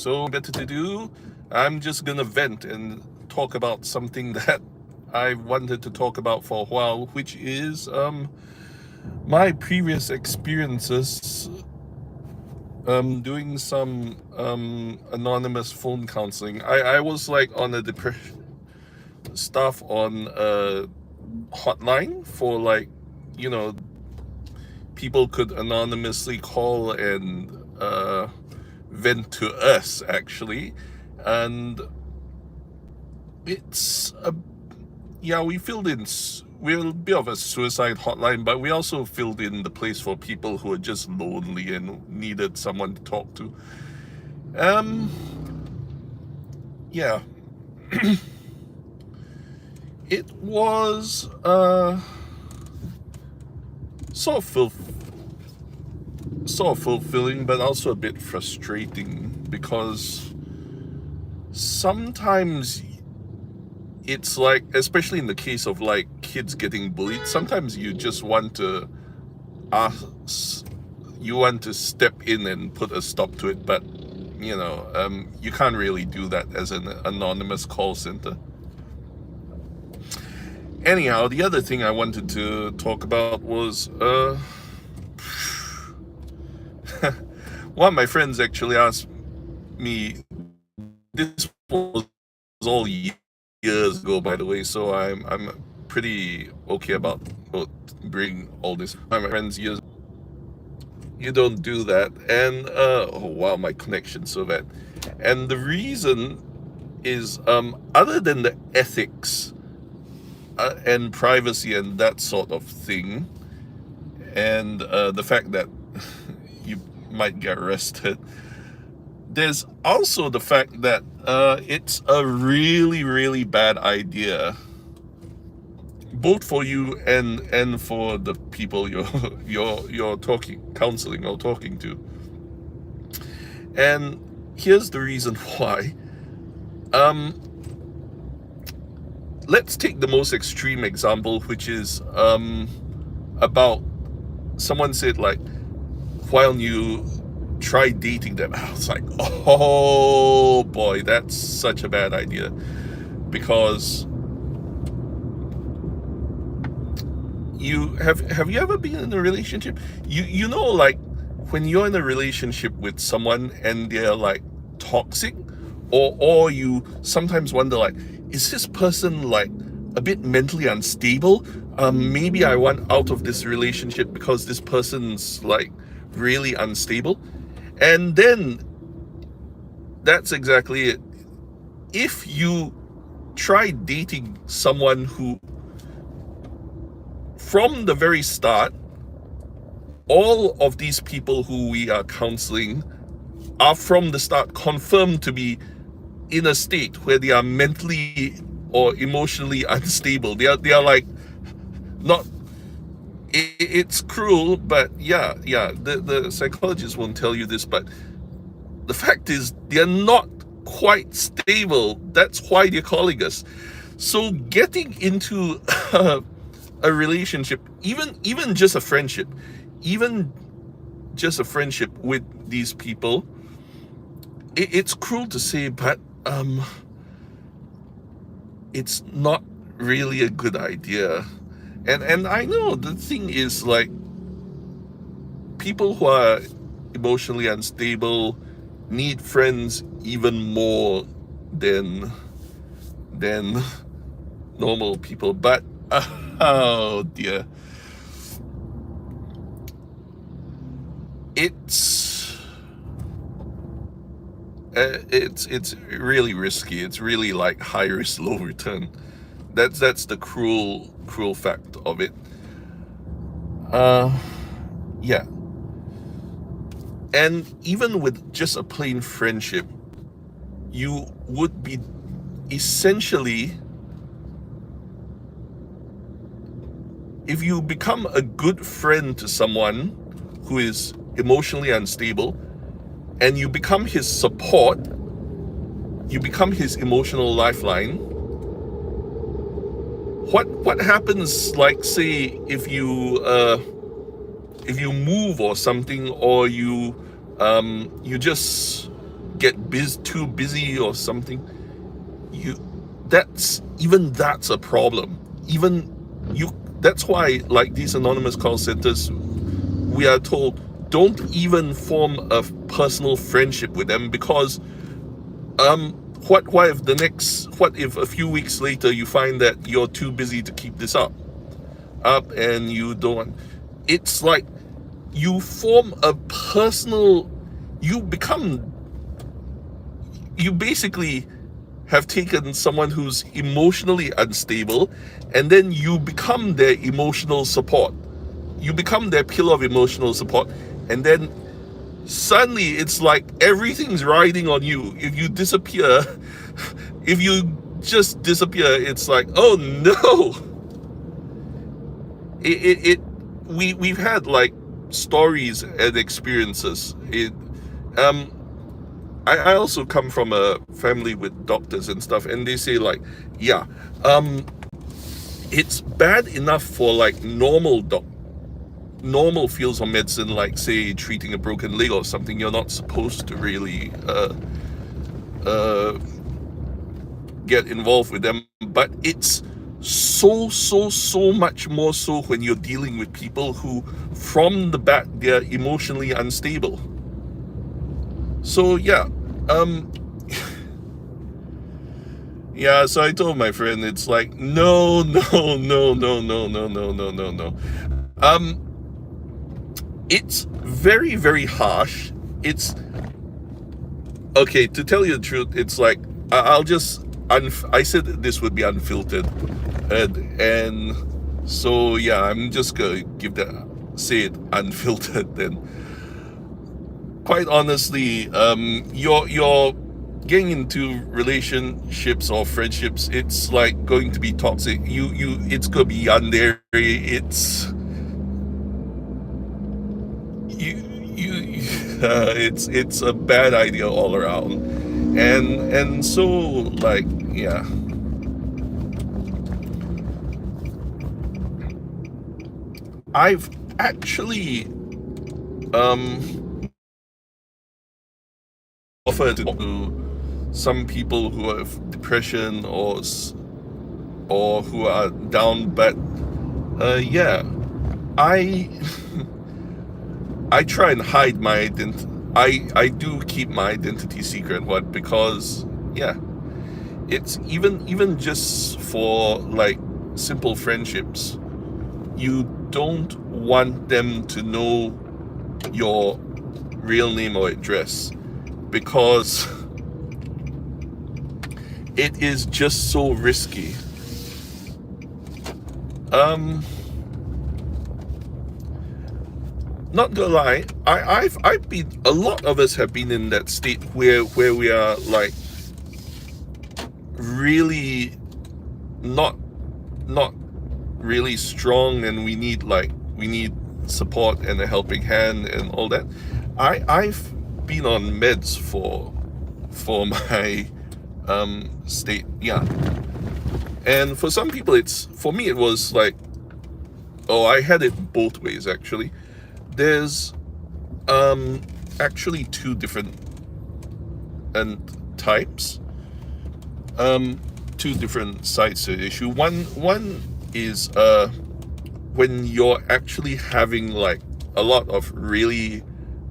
So better to do. I'm just gonna vent and talk about something that I wanted to talk about for a while, which is my previous experiences doing some anonymous phone counseling. I was like on a depression stuff on a hotline for like, you know, people could anonymously call and vent to us actually. And it's a yeah, we filled in we're a bit of a suicide hotline, but we also filled in the place for people who are just lonely and needed someone to talk to. um yeah, it was sort of fulfilling, but also a bit frustrating, because sometimes it's like, especially in the case of like kids getting bullied, sometimes you just want to ask, you want to step in and put a stop to it, but you can't really do that as an anonymous call center. Anyhow, the other thing I wanted to talk about was one of my friends actually asked me, this was all years ago, by the way, so I'm pretty okay about bringing all this. My friends, years, you don't do that. And oh wow, my connection's so bad. And the reason is, other than the ethics and privacy and that sort of thing, and the fact that you might get arrested, there's also the fact that it's a really, really bad idea, both for you and for the people you're counseling or talking to. And here's the reason why. Let's take the most extreme example, which is about someone said, like, why don't you try dating them? I was like, oh boy, that's such a bad idea. Because have you ever been in a relationship? You know, like when you're in a relationship with someone and they're like toxic, or you sometimes wonder, like, is this person like a bit mentally unstable? Maybe I want out of this relationship because this person's like really unstable. And then that's exactly it. If you try dating someone who, from the very start, all of these people who we are counseling are from the start confirmed to be in a state where they are mentally or emotionally unstable. They are like, not, it's cruel, but yeah, the psychologists won't tell you this, but the fact is they're not quite stable. That's why they're calling us. So getting into a relationship, even just a friendship, with these people, it's cruel to say, but it's not really a good idea. And I know the thing is, like, people who are emotionally unstable need friends even more than normal people. But oh dear, it's really risky. It's really like high risk, low return. That's the cruel fact of it. Yeah. And even with just a plain friendship, you would be essentially, if you become a good friend to someone who is emotionally unstable and you become his support, you become his emotional lifeline. What happens, like, say, if you move or something, or you just get too busy or something, that's a problem. Even you That's why, like these anonymous call centers, we are told don't even form a personal friendship with them, because what if a few weeks later you find that you're too busy to keep this up and you don't. It's like you form a personal, you basically have taken someone who's emotionally unstable, and then you become their emotional support. You become their pillar of emotional support, and then suddenly it's like everything's riding on you. If you disappear, if you just disappear, it's like, oh no. We've had like stories and experiences. I also come from a family with doctors and stuff, and they say like, yeah, it's bad enough for like normal fields of medicine, like say treating a broken leg or something. You're not supposed to really get involved with them, but it's so much more so when you're dealing with people who from the back they're emotionally unstable. So yeah, yeah, so I told my friend, it's like, no. It's very, very harsh. It's okay, to tell you the truth, it's like, I'll just, I said that this would be unfiltered. And so, yeah, I'm just gonna say it unfiltered then. Quite honestly, you're getting into relationships or friendships, it's like going to be toxic. It's gonna be yandere. It's a bad idea all around, and so, like, yeah. I've actually offered to talk to some people who have depression or who are down, but yeah, I try and hide my identity. I do keep my identity secret, because yeah, it's even just for like simple friendships, you don't want them to know your real name or address, because it is just so risky. Not gonna lie, I've been, a lot of us have been in that state where we are like really not really strong, and we need support and a helping hand and all that. I've been on meds for my state, yeah. And for some people, for me it was like, oh, I had it both ways actually. There's actually two different types, two different sides to the issue. One is when you're actually having like a lot of really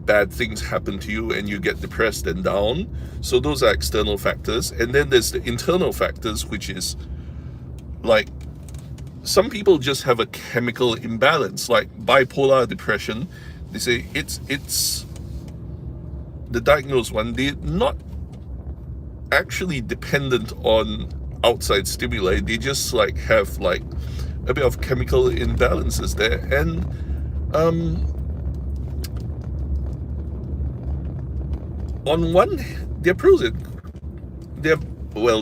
bad things happen to you and you get depressed and down. So those are external factors. And then there's the internal factors, which is like, some people just have a chemical imbalance, like bipolar depression. They say it's the diagnosed one. They're not actually dependent on outside stimuli. They just like have like a bit of chemical imbalances there. And on one, there are pros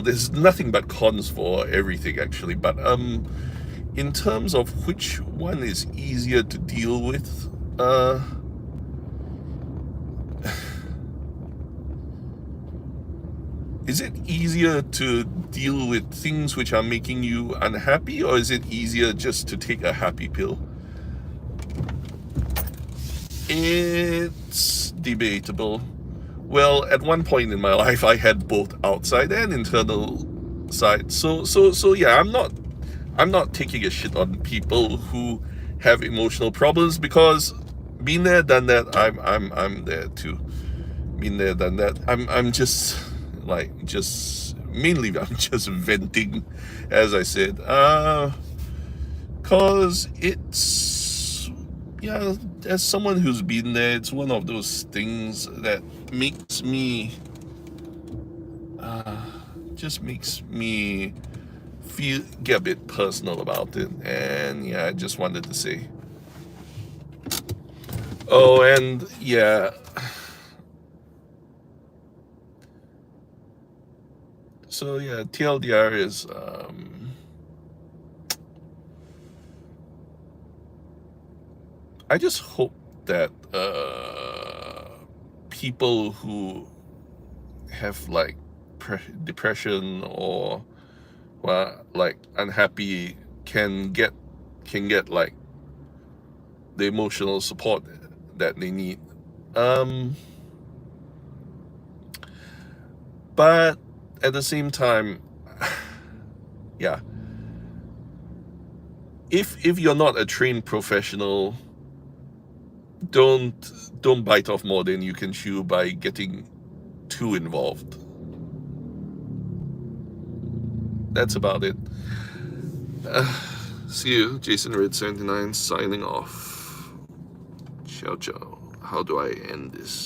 there's nothing but cons for everything actually, but in terms of which one is easier to deal with, is it easier to deal with things which are making you unhappy, or is it easier just to take a happy pill? It's debatable. Well, at one point in my life, I had both outside and internal side. So yeah, I'm not taking a shit on people who have emotional problems, because been there, done that. I'm there too. Been there, done that. I'm just like just mainly I'm just venting, as I said. Cause it's, yeah, as someone who's been there, it's one of those things that makes me just makes me get a bit personal about it. And yeah, I just wanted to say. Oh, and yeah, so yeah, TLDR is I just hope that people who have like depression or, well, like unhappy can get like the emotional support that they need. Um, but at the same time, yeah, if you're not a trained professional, don't bite off more than you can chew by getting too involved. That's about it. See you, Jason Red 79 signing off. Ciao ciao. How do I end this?